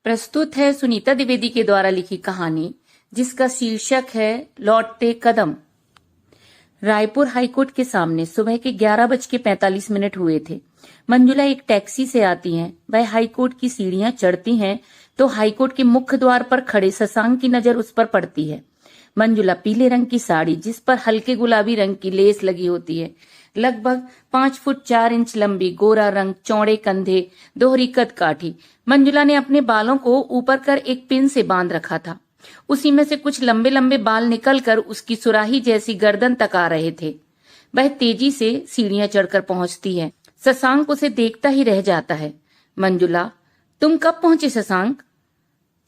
प्रस्तुत है सुनीता द्विवेदी के द्वारा लिखी कहानी जिसका शीर्षक है लौटते कदम। रायपुर हाईकोर्ट के सामने सुबह के 11:45 हुए थे। मंजुला एक टैक्सी से आती हैं। वह हाईकोर्ट की सीढ़ियां चढ़ती हैं तो हाईकोर्ट के मुख्य द्वार पर खड़े शशांक की नजर उस पर पड़ती है। मंजुला पीले रंग की साड़ी जिस पर हल्के गुलाबी रंग की लेस लगी होती है, लगभग 5 फुट 4 इंच लंबी, गोरा रंग, चौड़े कंधे, दोहरी कद काठी। मंजुला ने अपने बालों को ऊपर कर एक पिन से बांध रखा था। उसी में से कुछ लंबे लंबे बाल निकलकर उसकी सुराही जैसी गर्दन तक आ रहे थे। वह तेजी से सीढ़ियां चढ़कर पहुंचती है। शशांक उसे देखता ही रह जाता है। मंजुला, तुम कब पहुंचे शशांक?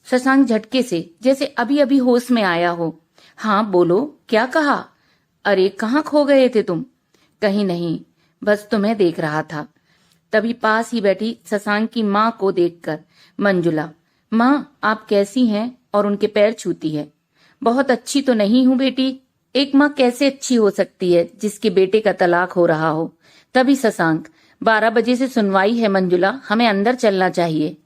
शशांक झटके से जैसे अभी अभी होश में आया हो। हाँ बोलो, क्या कहा? अरे कहाँ खो गए थे तुम? कहीं नहीं, बस तुम्हें देख रहा था। तभी पास ही बैठी शशांक की माँ को देखकर मंजुला, माँ आप कैसी हैं? और उनके पैर छूती है। बहुत अच्छी तो नहीं हूँ बेटी। एक माँ कैसे अच्छी हो सकती है जिसके बेटे का तलाक हो रहा हो? तभी शशांक, 12 बजे से सुनवाई है मंजुला, हमें अंदर चलना चाहिए।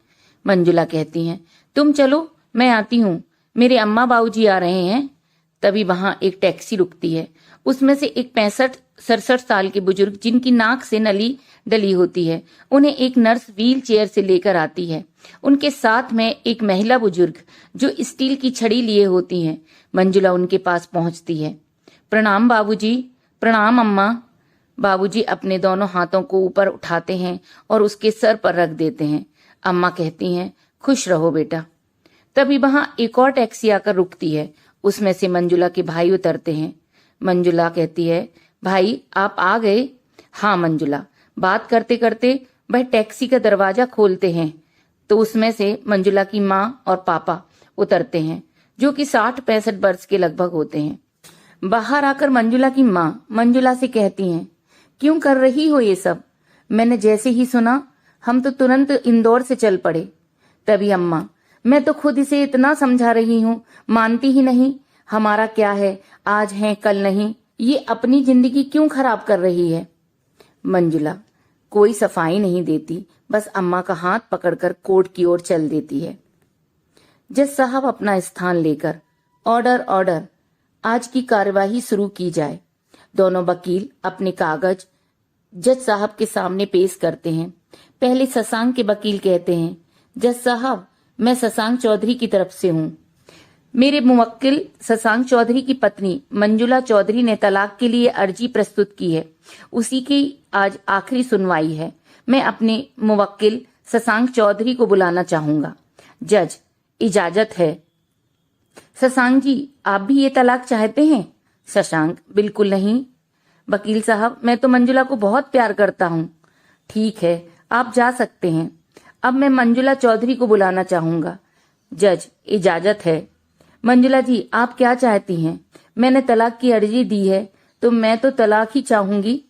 मंजुला कहती हैं, तुम चलो, मैं आती हूँ, मेरे अम्मा बाबूजी आ रहे हैं। तभी वहां एक टैक्सी रुकती है। उसमें से एक 65-67 साल के बुजुर्ग जिनकी नाक से नली डली होती है, उन्हें एक नर्स व्हील चेयर से लेकर आती है। उनके साथ में एक महिला बुजुर्ग जो स्टील की छड़ी लिए होती हैं। मंजुला उनके पास पहुंचती है। प्रणाम बाबूजी। प्रणाम अम्मा। बाबूजी अपने दोनों हाथों को ऊपर उठाते हैं और उसके सर पर रख देते हैं। अम्मा कहती हैं, खुश रहो बेटा। तभी वहां एक और टैक्सी आकर रुकती है। उसमें से मंजुला के भाई उतरते हैं। मंजुला कहती है, भाई आप आ गए? हाँ मंजुला। बात करते करते वह टैक्सी का दरवाजा खोलते हैं तो उसमें से मंजुला की माँ और पापा उतरते हैं जो कि 60-65 वर्ष के लगभग होते हैं। बाहर आकर मंजुला की माँ मंजुला से कहती हैं, क्यों कर रही हो ये सब? मैंने जैसे ही सुना हम तो तुरंत इंदौर से चल पड़े। तभी अम्मा, मैं तो खुद इसे इतना समझा रही हूँ, मानती ही नहीं। हमारा क्या है, आज है कल नहीं, ये अपनी जिंदगी क्यों खराब कर रही है? मंजुला कोई सफाई नहीं देती, बस अम्मा का हाथ पकड़कर कोर्ट की ओर चल देती है। जज साहब अपना स्थान लेकर, ऑर्डर ऑर्डर, आज की कार्यवाही शुरू की जाए। दोनों वकील अपने कागज जज साहब के सामने पेश करते हैं। पहले शशांक के वकील कहते हैं, जज साहब मैं शशांक चौधरी की तरफ से हूँ। मेरे मुवक्किल शशांक चौधरी की पत्नी मंजुला चौधरी ने तलाक के लिए अर्जी प्रस्तुत की है। उसी की आज आखिरी सुनवाई है। मैं अपने मुवक्किल शशांक चौधरी को बुलाना चाहूंगा। जज, इजाजत है। शशांक जी, आप भी ये तलाक चाहते हैं? शशांक, बिल्कुल नहीं। वकील साहब, मैं तो मंजुला को बहुत प्यार करता हूँ। ठीक है, आप जा सकते हैं। अब मैं मंजुला चौधरी को बुलाना चाहूंगा। जज, इजाजत है। मंजुला जी, आप क्या चाहती हैं? मैंने तलाक की अर्जी दी है तो मैं तो तलाक ही चाहूंगी।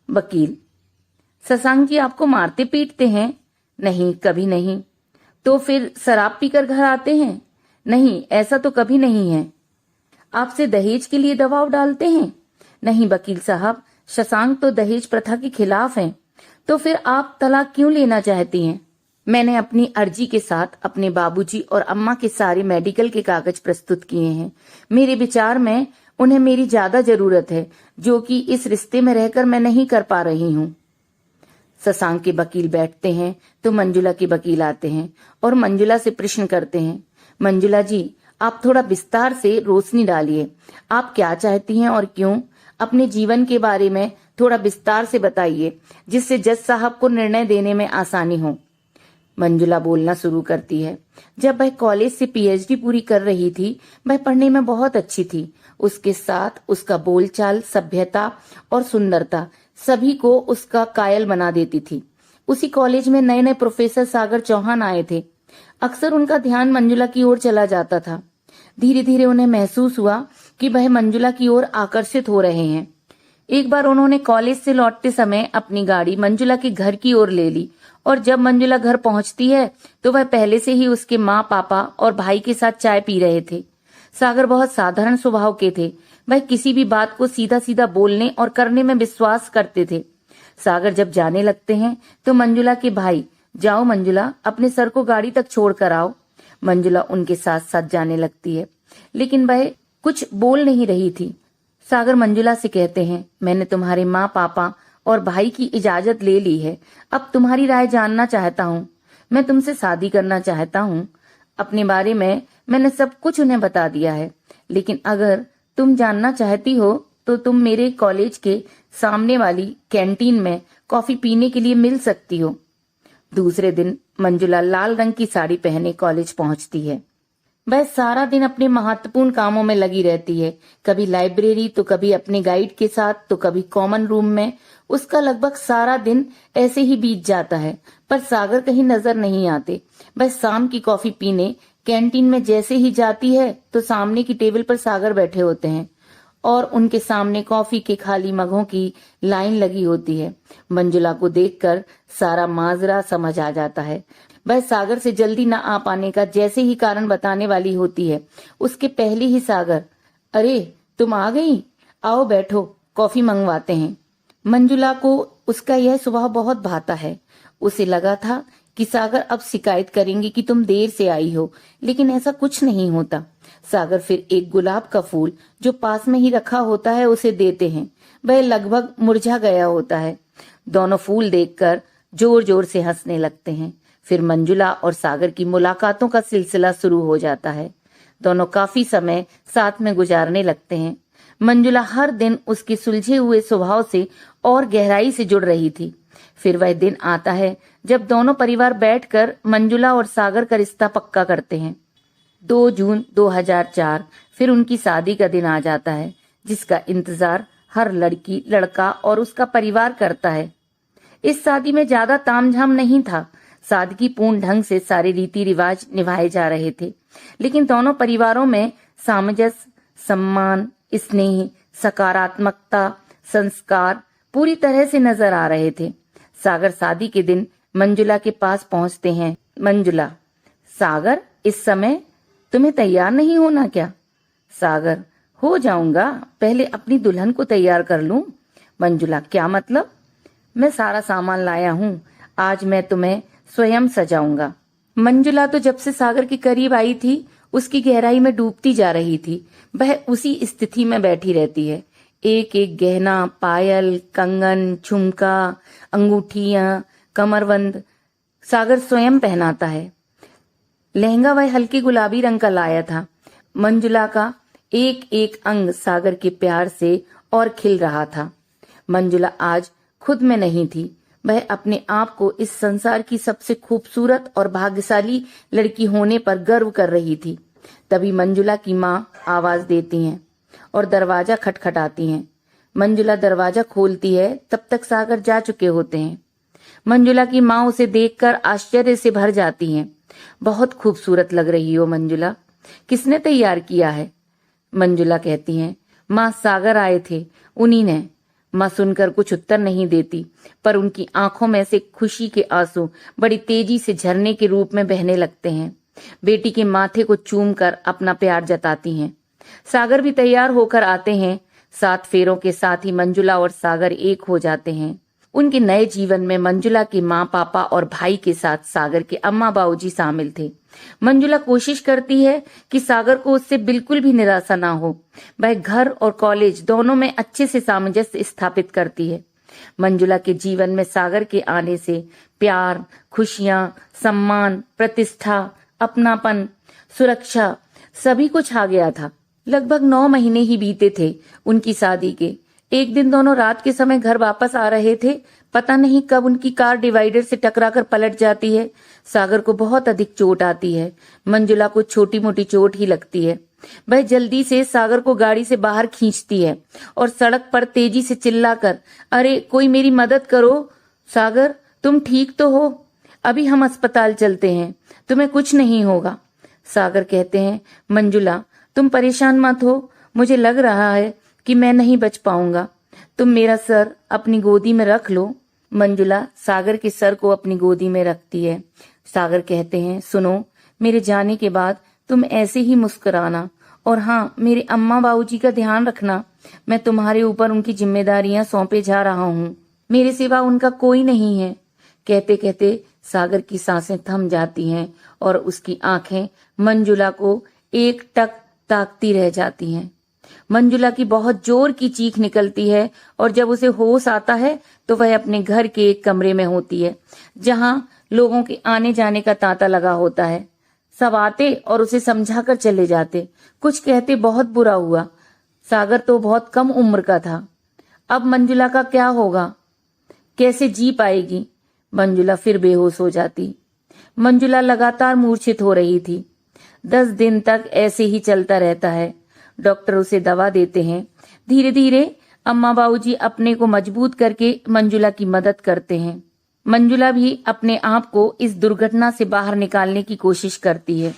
वकील, शशांक जी आपको मारते पीटते हैं? नहीं, कभी नहीं। तो फिर शराब पीकर घर आते हैं? नहीं, ऐसा तो कभी नहीं है। आपसे दहेज के लिए दबाव डालते हैं? नहीं वकील साहब, शशांक तो दहेज प्रथा के खिलाफ हैं। तो फिर आप तलाक क्यों लेना चाहती हैं? मैंने अपनी अर्जी के साथ अपने बाबूजी और अम्मा के सारे मेडिकल के कागज प्रस्तुत किए हैं। मेरे विचार में उन्हें मेरी ज्यादा जरूरत है, जो कि इस रिश्ते में रहकर मैं नहीं कर पा रही हूँ। शशांक के वकील बैठते हैं तो मंजुला के वकील आते हैं और मंजुला से प्रश्न करते हैं, मंजुला जी आप थोड़ा विस्तार से रोशनी डालिए। आप क्या चाहती हैं और क्यों? अपने जीवन के बारे में थोड़ा विस्तार से बताइए, जिससे जज साहब को निर्णय देने में आसानी हो। मंजुला बोलना शुरू करती है। जब वह कॉलेज से पीएचडी पूरी कर रही थी, वह पढ़ने में बहुत अच्छी थी। उसके साथ उसका बोलचाल, सभ्यता और सुंदरता सभी को उसका कायल बना देती थी। उसी कॉलेज में नए नए प्रोफेसर सागर चौहान आए थे। अक्सर उनका ध्यान मंजुला की ओर चला जाता था। धीरे धीरे उन्हें महसूस हुआ कि वह मंजुला की ओर आकर्षित हो रहे हैं। एक बार उन्होंने कॉलेज से लौटते समय अपनी गाड़ी मंजुला के घर की ओर ले ली और जब मंजुला घर पहुंचती है तो वह पहले से ही उसके माँ, पापा और भाई के साथ चाय पी रहे थे। सागर बहुत साधारण स्वभाव के थे। वह किसी भी बात को सीधा सीधा बोलने और करने में विश्वास करते थे। सागर जब जाने लगते हैं तो मंजुला के भाई जाओ मंजुला, अपने सर को गाड़ी तक छोड़ कर आओ। मंजुला उनके साथ साथ जाने लगती है, लेकिन वह कुछ बोल नहीं रही थी। सागर मंजुला से कहते हैं, मैंने तुम्हारे माँ पापा और भाई की इजाजत ले ली है। अब तुम्हारी राय जानना चाहता हूँ। मैं तुमसे शादी करना चाहता हूँ। अपने बारे में मैंने सब कुछ उन्हें बता दिया है, लेकिन अगर तुम जानना चाहती हो तो तुम मेरे कॉलेज के सामने वाली कैंटीन में कॉफी पीने के लिए मिल सकती हो। दूसरे दिन मंजुला लाल रंग की साड़ी पहने कॉलेज पहुंचती है। वह सारा दिन अपने महत्वपूर्ण कामों में लगी रहती है, कभी लाइब्रेरी तो कभी अपने गाइड के साथ तो कभी कॉमन रूम में। उसका लगभग सारा दिन ऐसे ही बीत जाता है, पर सागर कहीं नजर नहीं आते। वह शाम की कॉफी पीने कैंटीन में जैसे ही जाती है तो सामने की टेबल पर सागर बैठे होते हैं और उनके सामने कॉफी के खाली मगों की लाइन लगी होती है। मंजुला को देखकर सारा माजरा समझ आ जाता है। वह सागर से जल्दी न आ पाने का जैसे ही कारण बताने वाली होती है, उसके पहले ही सागर, अरे तुम आ गई, आओ बैठो, कॉफी मंगवाते हैं। मंजुला को उसका यह स्वभाव बहुत भाता है। उसे लगा था कि सागर अब शिकायत करेंगे कि तुम देर से आई हो, लेकिन ऐसा कुछ नहीं होता। सागर फिर एक गुलाब का फूल जो पास में ही रखा होता है उसे देते हैं। वह लगभग मुरझा गया होता है। दोनों फूल देखकर जोर जोर से हंसने लगते हैं। फिर मंजुला और सागर की मुलाकातों का सिलसिला शुरू हो जाता है। दोनों काफी समय साथ में गुजारने लगते हैं। मंजुला हर दिन उसके सुलझे हुए स्वभाव से और गहराई से जुड़ रही थी। फिर वह दिन आता है जब दोनों परिवार बैठकर मंजुला और सागर का रिश्ता पक्का करते हैं। 2 जून 2004 फिर उनकी शादी का दिन आ जाता है, जिसका इंतजार हर लड़की, लड़का और उसका परिवार करता है। इस शादी में ज्यादा तामझाम नहीं था। सादगीपूर्ण ढंग से सारे रीति रिवाज निभाए जा रहे थे, लेकिन दोनों परिवारों में सामंजस्य, सम्मान, स्नेह, सकारात्मकता, संस्कार पूरी तरह से नजर आ रहे थे। सागर शादी के दिन मंजुला के पास पहुंचते हैं। मंजुला, सागर, इस समय तुम्हें तैयार नहीं होना क्या? सागर, हो जाऊंगा, पहले अपनी दुल्हन को तैयार कर लूं। मंजुला, क्या मतलब? मैं सारा सामान लाया हूं, आज मैं तुम्हें स्वयं सजाऊंगा। मंजुला तो जब से सागर के करीब आई थी उसकी गहराई में डूबती जा रही थी। वह उसी स्थिति में बैठी रहती है। एक एक गहना, पायल, कंगन, झुमका, अंगूठियां, कमरबंद सागर स्वयं पहनाता है। लहंगा वह हल्के गुलाबी रंग का लाया था। मंजुला का एक एक अंग सागर के प्यार से और खिल रहा था। मंजुला आज खुद में नहीं थी। वह अपने आप को इस संसार की सबसे खूबसूरत और भाग्यशाली लड़की होने पर गर्व कर रही थी। तभी मंजुला की माँ आवाज देती हैं और दरवाजा खटखटाती हैं। मंजुला दरवाजा खोलती है, तब तक सागर जा चुके होते हैं। मंजुला की माँ उसे देखकर आश्चर्य से भर जाती हैं। बहुत खूबसूरत लग रही हो मंजुला, किसने तैयार किया है? मंजुला कहती हैं, माँ सागर आए थे, उन्हीं ने। माँ सुनकर कुछ उत्तर नहीं देती, पर उनकी आंखों में से खुशी के आंसू बड़ी तेजी से झरने के रूप में बहने लगते हैं। बेटी के माथे को चूमकर अपना प्यार जताती हैं। सागर भी तैयार होकर आते हैं। 7 फेरों के साथ ही मंजुला और सागर एक हो जाते हैं। उनके नए जीवन में मंजुला के माँ, पापा और भाई के साथ सागर के अम्मा बाबूजी शामिल थे। मंजुला कोशिश करती है कि सागर को उससे बिल्कुल भी निराशा ना हो। वह घर और कॉलेज दोनों में अच्छे से सामंजस्य स्थापित करती है। मंजुला के जीवन में सागर के आने से प्यार, खुशियां, सम्मान, प्रतिष्ठा, अपनापन, सुरक्षा सभी कुछ आ गया था। लगभग 9 महीने ही बीते थे उनकी शादी के। एक दिन दोनों रात के समय घर वापस आ रहे थे। पता नहीं कब उनकी कार डिवाइडर से टकराकर पलट जाती है। सागर को बहुत अधिक चोट आती है। मंजुला को छोटी मोटी चोट ही लगती है। वह जल्दी से सागर को गाड़ी से बाहर खींचती है और सड़क पर तेजी से चिल्लाकर, अरे कोई मेरी मदद करो, सागर तुम ठीक तो हो? अभी हम अस्पताल चलते हैं, तुम्हें कुछ नहीं होगा। सागर कहते हैं, मंजुला तुम परेशान मत हो, मुझे लग रहा है कि मैं नहीं बच पाऊंगा, तुम मेरा सर अपनी गोदी में रख लो। मंजुला सागर के सर को अपनी गोदी में रखती है। सागर कहते हैं, सुनो, मेरे जाने के बाद तुम ऐसे ही मुस्कुराना, और हाँ, मेरे अम्मा बाबूजी का ध्यान रखना। मैं तुम्हारे ऊपर उनकी जिम्मेदारियां सौंपे जा रहा हूँ, मेरे सिवा उनका कोई नहीं है। कहते कहते सागर की सांसें थम जाती हैं और उसकी आंखें मंजुला को एकटक ताकती रह जाती हैं। मंजुला की बहुत जोर की चीख निकलती है और जब उसे होश आता है तो वह अपने घर के एक कमरे में होती है जहां लोगों के आने जाने का तांता लगा होता है। सब आते और उसे समझाकर चले जाते, कुछ कहते बहुत बुरा हुआ। सागर तो बहुत कम उम्र का था। अब मंजुला का क्या होगा, कैसे जी पाएगी? मंजुला फिर बेहोश हो जाती। मंजुला लगातार मूर्छित हो रही थी। 10 दिन तक ऐसे ही चलता रहता है। डॉक्टर उसे दवा देते हैं। धीरे धीरे अम्मा बाबूजी अपने को मजबूत करके मंजुला की मदद करते हैं। मंजुला भी अपने आप को इस दुर्घटना से बाहर निकालने की कोशिश करती है।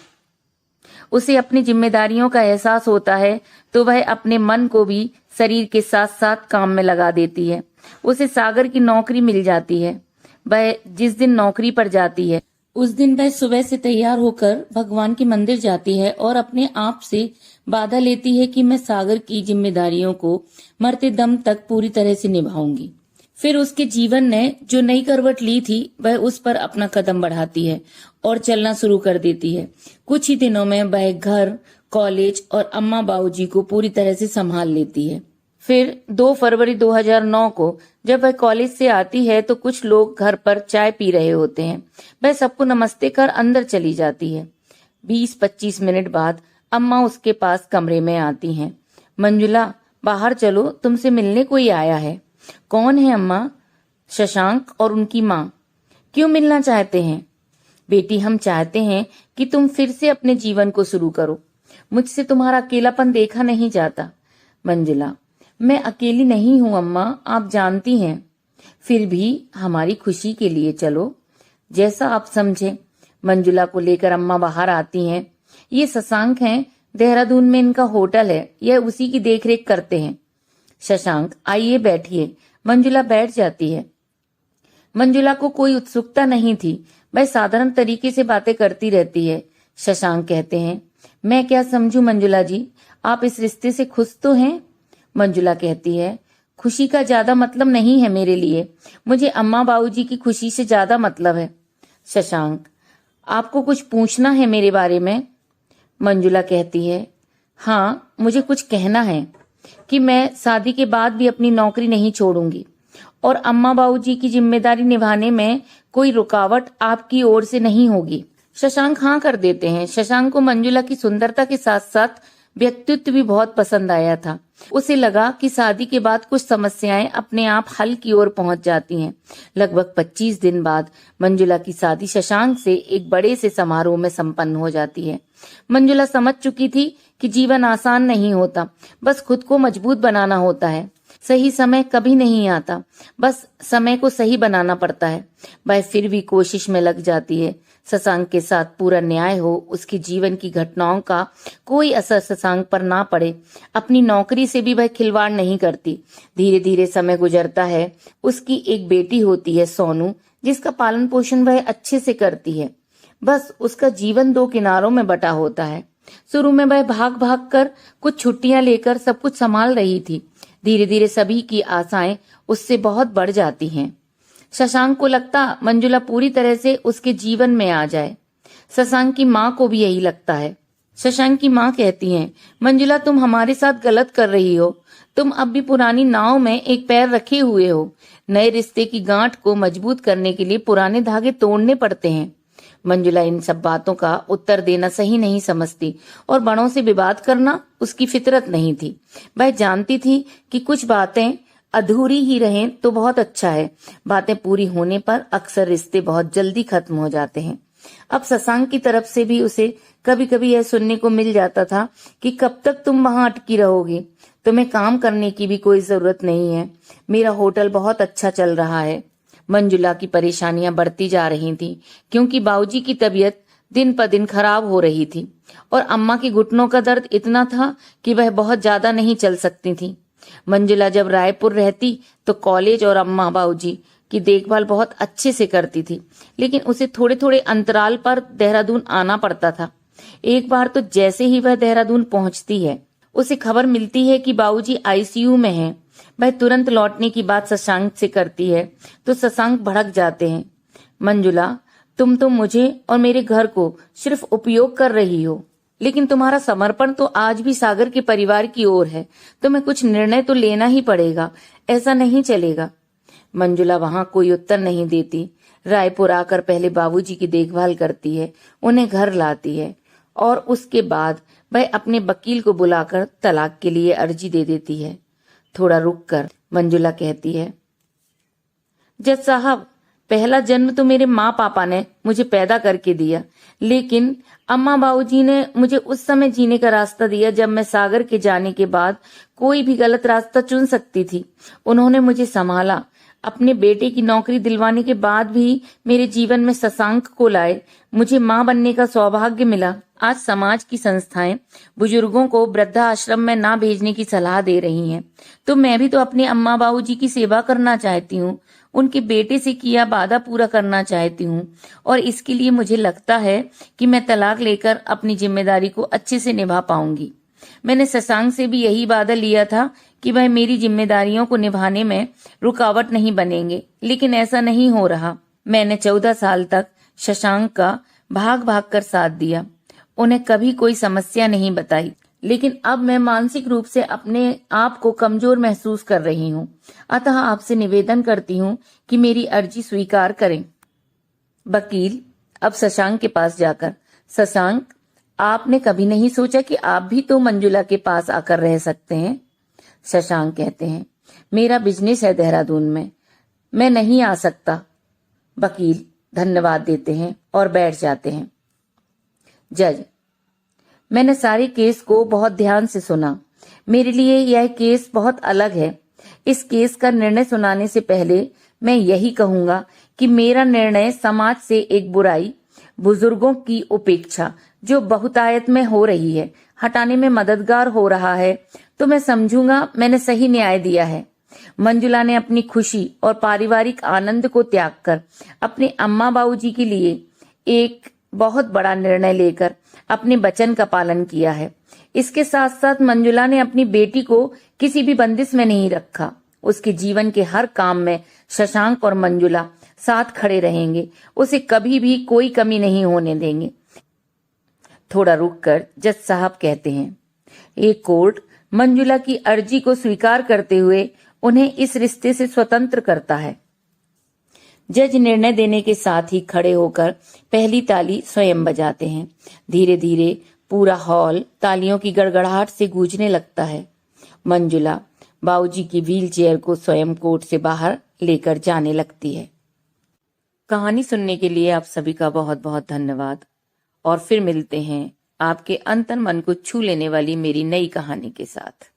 उसे अपनी जिम्मेदारियों का एहसास होता है तो वह अपने मन को भी शरीर के साथ साथ काम में लगा देती है। उसे सागर की नौकरी मिल जाती है। वह जिस दिन नौकरी पर जाती है उस दिन वह सुबह से तैयार होकर भगवान के मंदिर जाती है और अपने आप से वादा लेती है कि मैं सागर की जिम्मेदारियों को मरते दम तक पूरी तरह से निभाऊंगी। फिर उसके जीवन ने जो नई करवट ली थी वह उस पर अपना कदम बढ़ाती है और चलना शुरू कर देती है। कुछ ही दिनों में वह घर, कॉलेज और अम्मा बाबूजी को पूरी तरह से संभाल लेती है। फिर 2 फरवरी 2009 को जब वह कॉलेज से आती है तो कुछ लोग घर पर चाय पी रहे होते हैं। वह सबको नमस्ते कर अंदर चली जाती है। 20-25 मिनट बाद अम्मा उसके पास कमरे में आती हैं। मंजुला, बाहर चलो, तुमसे मिलने कोई आया है। कौन है अम्मा? शशांक और उनकी माँ। क्यों मिलना चाहते हैं? बेटी, हम चाहते हैं कि तुम फिर से अपने जीवन को शुरू करो। मुझसे तुम्हारा अकेलापन देखा नहीं जाता। मंजुला, मैं अकेली नहीं हूं अम्मा, आप जानती हैं। फिर भी हमारी खुशी के लिए चलो, जैसा आप समझे। मंजुला को लेकर अम्मा बाहर आती हैं। ये शशांक हैं, देहरादून में इनका होटल है, यह उसी की देखरेख करते हैं। शशांक, आइए बैठिए। मंजुला बैठ जाती है। मंजुला को कोई उत्सुकता नहीं थी, वह साधारण तरीके से बातें करती रहती है। शशांक कहते हैं, मैं क्या समझूं मंजुला जी, आप इस रिश्ते से खुश तो हैं? मंजुला कहती है, खुशी का ज्यादा मतलब नहीं है मेरे लिए, मुझे अम्मा बाबूजी की खुशी से ज्यादा मतलब है। शशांक, आपको कुछ पूछना है मेरे बारे में? मंजुला कहती है, हाँ, मुझे कुछ कहना है कि मैं शादी के बाद भी अपनी नौकरी नहीं छोड़ूंगी और अम्मा बाबूजी की जिम्मेदारी निभाने में कोई रुकावट आपकी ओर से नहीं होगी। शशांक हाँ कर देते हैं। शशांक को मंजुला की सुंदरता के साथ साथ व्यक्तित्व भी बहुत पसंद आया था। उसे लगा कि शादी के बाद कुछ समस्याएं अपने आप हल की ओर पहुंच जाती हैं। लगभग 25 दिन बाद मंजुला की शादी शशांक से एक बड़े से समारोह में संपन्न हो जाती है। मंजुला समझ चुकी थी कि जीवन आसान नहीं होता, बस खुद को मजबूत बनाना होता है। सही समय कभी नहीं आता, बस समय को सही बनाना पड़ता है। वह फिर भी कोशिश में लग जाती है। शशांक के साथ पूरा न्याय हो, उसके जीवन की घटनाओं का कोई असर शशांक पर ना पड़े। अपनी नौकरी से भी वह खिलवाड़ नहीं करती। धीरे धीरे समय गुजरता है। उसकी एक बेटी होती है सोनू, जिसका पालन पोषण वह अच्छे से करती है। बस उसका जीवन 2 किनारों में बटा होता है। शुरू में वह भाग भाग कर कुछ छुट्टियां लेकर सब कुछ संभाल रही थी। धीरे धीरे सभी की आशाएं उससे बहुत बढ़ जाती हैं। शशांक को लगता मंजुला पूरी तरह से उसके जीवन में आ जाए। शशांक की माँ को भी यही लगता है। शशांक की माँ कहती हैं, मंजुला, तुम हमारे साथ गलत कर रही हो। तुम अब भी पुरानी नाव में एक पैर रखे हुए हो। नए रिश्ते की गांठ को मजबूत करने के लिए पुराने धागे तोड़ने पड़ते हैं। मंजुला इन सब बातों का उत्तर देना सही नहीं समझती और बड़ों से विवाद करना उसकी फितरत नहीं थी। वह जानती थी कि कुछ बातें अधूरी ही रहें तो बहुत अच्छा है। बातें पूरी होने पर अक्सर रिश्ते बहुत जल्दी खत्म हो जाते हैं। अब शशांक की तरफ से भी उसे कभी कभी यह सुनने को मिल जाता था कि कब तक तुम वहां अटकी रहोगी, तुम्हें काम करने की भी कोई जरूरत नहीं है, मेरा होटल बहुत अच्छा चल रहा है। मंजुला की परेशानियां बढ़ती जा रही थी क्योंकि बाबूजी की तबीयत दिन पर दिन खराब हो रही थी और अम्मा के घुटनों का दर्द इतना था कि वह बहुत ज्यादा नहीं चल सकती थी। मंजुला जब रायपुर रहती तो कॉलेज और अम्मा बाबूजी की देखभाल बहुत अच्छे से करती थी, लेकिन उसे थोड़े थोड़े अंतराल पर देहरादून आना पड़ता था। एक बार तो जैसे ही वह देहरादून पहुंचती है, उसे खबर मिलती है कि बाबूजी आईसीयू में हैं। वह तुरंत लौटने की बात शशांक से करती है तो शशांक भड़क जाते हैं। मंजुला, तुम तो मुझे और मेरे घर को सिर्फ उपयोग कर रही हो, लेकिन तुम्हारा समर्पण तो आज भी सागर के परिवार की ओर है। तुम्हें कुछ निर्णय तो लेना ही पड़ेगा, ऐसा नहीं चलेगा। मंजुला वहां कोई उत्तर नहीं देती। रायपुर आकर पहले बाबूजी की देखभाल करती है, उन्हें घर लाती है और उसके बाद वह अपने वकील को बुलाकर तलाक के लिए अर्जी दे देती है। थोड़ा रुककर मंजुला कहती है, जज साहब, पहला जन्म तो मेरे माँ पापा ने मुझे पैदा करके दिया, लेकिन अम्मा बाबूजी ने मुझे उस समय जीने का रास्ता दिया जब मैं सागर के जाने के बाद कोई भी गलत रास्ता चुन सकती थी। उन्होंने मुझे संभाला। अपने बेटे की नौकरी दिलवाने के बाद भी मेरे जीवन में शशांक को लाए। मुझे माँ बनने का सौभाग्य मिला। आज समाज की संस्थाएं बुजुर्गों को वृद्धाश्रम में ना भेजने की सलाह दे रही हैं, तो मैं भी तो अपने अम्मा बाबूजी की सेवा करना चाहती हूँ, उनके बेटे से किया वादा पूरा करना चाहती हूँ, और इसके लिए मुझे लगता है कि मैं तलाक लेकर अपनी जिम्मेदारी को अच्छे से निभा पाऊंगी। मैंने शशांक से भी यही वादा लिया था कि वह मेरी जिम्मेदारियों को निभाने में रुकावट नहीं बनेंगे, लेकिन ऐसा नहीं हो रहा। मैंने 14 साल तक शशांक का भाग भाग कर साथ दिया, उन्हें कभी कोई समस्या नहीं बताई, लेकिन अब मैं मानसिक रूप से अपने आप को कमजोर महसूस कर रही हूँ। अतः आपसे निवेदन करती हूँ कि मेरी अर्जी स्वीकार करें। वकील अब शशांक के पास जाकर, शशांक, आपने कभी नहीं सोचा कि आप भी तो मंजुला के पास आकर रह सकते हैं? शशांक कहते हैं, मेरा बिजनेस है देहरादून में, मैं नहीं आ सकता। वकील धन्यवाद देते हैं और बैठ जाते हैं। जज, मैंने सारे केस को बहुत ध्यान से सुना। मेरे लिए यह केस बहुत अलग है। इस केस का निर्णय सुनाने से पहले मैं यही कहूंगा कि मेरा निर्णय समाज से एक बुराई, बुजुर्गों की उपेक्षा जो बहुतायत में हो रही है, हटाने में मददगार हो रहा है, तो मैं समझूंगा मैंने सही न्याय दिया है। मंजुला ने अपनी खुशी और पारिवारिक आनंद को त्याग कर अपने अम्मा बाबूजी के लिए एक बहुत बड़ा निर्णय लेकर अपने वचन का पालन किया है। इसके साथ साथ मंजुला ने अपनी बेटी को किसी भी बंदिश में नहीं रखा। उसके जीवन के हर काम में शशांक और मंजुला साथ खड़े रहेंगे, उसे कभी भी कोई कमी नहीं होने देंगे। थोड़ा रुककर जज साहब कहते हैं, एक कोर्ट मंजुला की अर्जी को स्वीकार करते हुए उन्हें इस रिश्ते से स्वतंत्र करता है। जज निर्णय देने के साथ ही खड़े होकर पहली ताली स्वयं बजाते हैं। धीरे धीरे पूरा हॉल तालियों की गड़गड़ाहट से गूंजने लगता है। मंजुला बाबूजी की व्हील चेयर को स्वयं कोर्ट से बाहर लेकर जाने लगती है। कहानी सुनने के लिए आप सभी का बहुत बहुत धन्यवाद, और फिर मिलते हैं आपके अंतर्मन को छू लेने वाली मेरी नई कहानी के साथ।